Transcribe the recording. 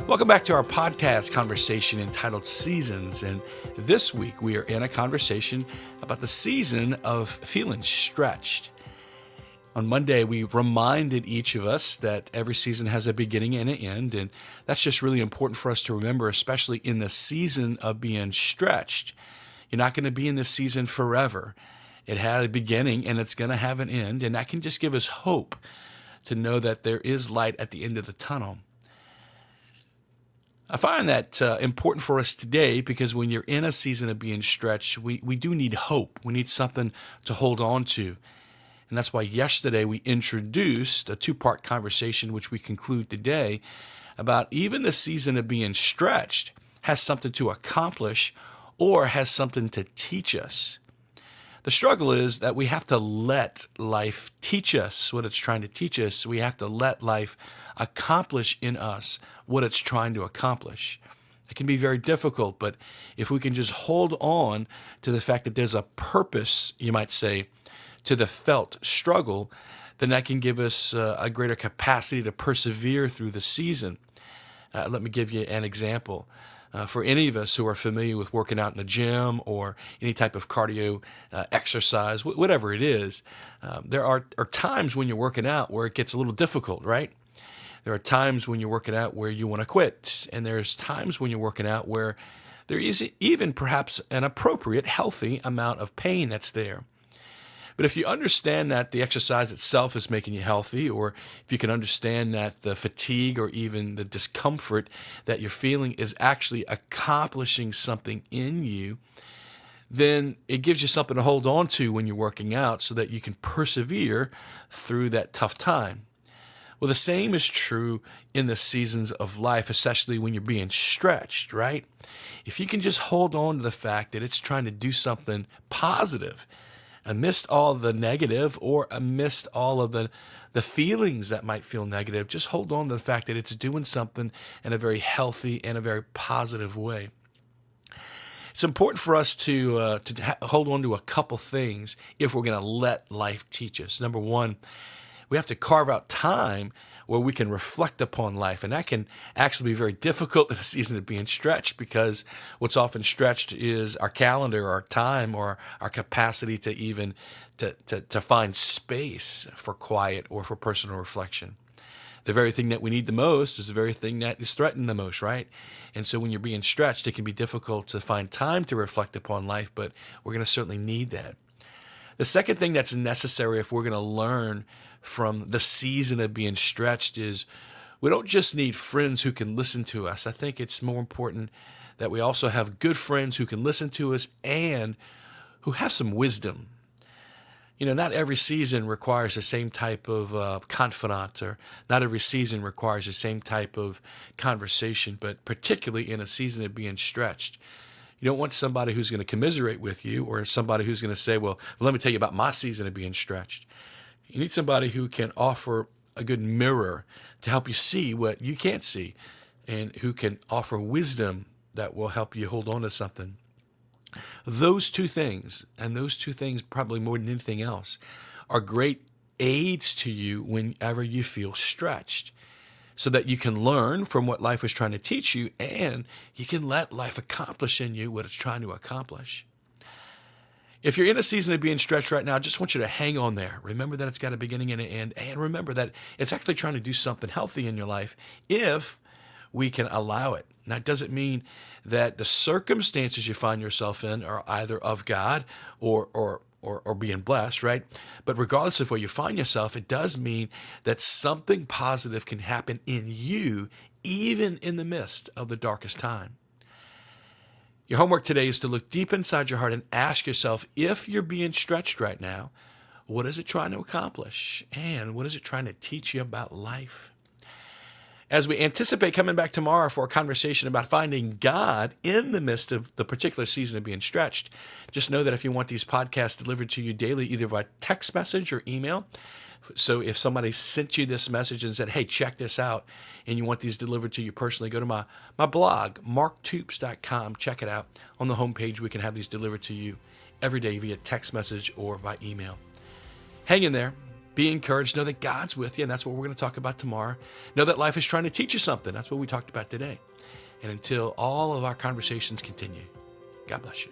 Welcome back to our podcast conversation entitled Seasons. And this week we are in a conversation about the season of feeling stretched. On Monday, we reminded each of us that every season has a beginning and an end. And that's just really important for us to remember, especially in the season of being stretched. You're not going to be in this season forever. It had a beginning and it's going to have an end. And that can just give us hope to know that there is light at the end of the tunnel. I find that important for us today because when you're in a season of being stretched, we do need hope. We need something to hold on to. And that's why yesterday we introduced a two-part conversation, which we conclude today, about even the season of being stretched has something to accomplish or has something to teach us. The struggle is that we have to let life teach us what it's trying to teach us. We have to let life accomplish in us what it's trying to accomplish. It can be very difficult, but if we can just hold on to the fact that there's a purpose, you might say, to the felt struggle, then that can give us a greater capacity to persevere through the season. Let me give you an example. For any of us who are familiar with working out in the gym or any type of cardio exercise, whatever it is, there are times when you're working out where it gets a little difficult, right? There are times when you're working out where you want to quit. And there's times when you're working out where there is even perhaps an appropriate, healthy amount of pain that's there. But if you understand that the exercise itself is making you healthy, or if you can understand that the fatigue or even the discomfort that you're feeling is actually accomplishing something in you, then it gives you something to hold on to when you're working out so that you can persevere through that tough time. Well, the same is true in the seasons of life, especially when you're being stretched, right? If you can just hold on to the fact that it's trying to do something positive, amidst all the negative or amidst all of the feelings that might feel negative, just hold on to the fact that it's doing something in a very healthy and a very positive way. It's important for us to hold on to a couple things if we're going to let life teach us. Number one, we have to carve out time where we can reflect upon life. And that can actually be very difficult in a season of being stretched because what's often stretched is our calendar, our time, or our capacity to even to find space for quiet or for personal reflection. The very thing that we need the most is the very thing that is threatened the most, right? And so when you're being stretched, it can be difficult to find time to reflect upon life, but we're going to certainly need that. The second thing that's necessary if we're going to learn from the season of being stretched is we don't just need friends who can listen to us. I think it's more important that we also have good friends who can listen to us and who have some wisdom. You know, not every season requires the same type of confidant, or not every season requires the same type of conversation, but particularly in a season of being stretched. You don't want somebody who's going to commiserate with you or somebody who's going to say, well, let me tell you about my season of being stretched. You need somebody who can offer a good mirror to help you see what you can't see and who can offer wisdom that will help you hold on to something. Those two things, and those two things probably more than anything else, are great aids to you whenever you feel stretched, so that you can learn from what life is trying to teach you and you can let life accomplish in you what it's trying to accomplish. If you're in a season of being stretched right now, I just want you to hang on there. Remember that it's got a beginning and an end, and remember that it's actually trying to do something healthy in your life if we can allow it. Now, it doesn't mean that the circumstances you find yourself in are either of God or being blessed, right? But regardless of where you find yourself, it does mean that something positive can happen in you, even in the midst of the darkest time. Your homework today is to look deep inside your heart and ask yourself, if you're being stretched right now, what is it trying to accomplish? And what is it trying to teach you about life? As we anticipate coming back tomorrow for a conversation about finding God in the midst of the particular season of being stretched, just know that if you want these podcasts delivered to you daily, either by text message or email, so if somebody sent you this message and said, hey, check this out, and you want these delivered to you personally, go to my blog, marktoops.com. Check it out. On the homepage, we can have these delivered to you every day via text message or by email. Hang in there. Be encouraged. Know that God's with you, and that's what we're going to talk about tomorrow. Know that life is trying to teach you something. That's what we talked about today. And until all of our conversations continue, God bless you.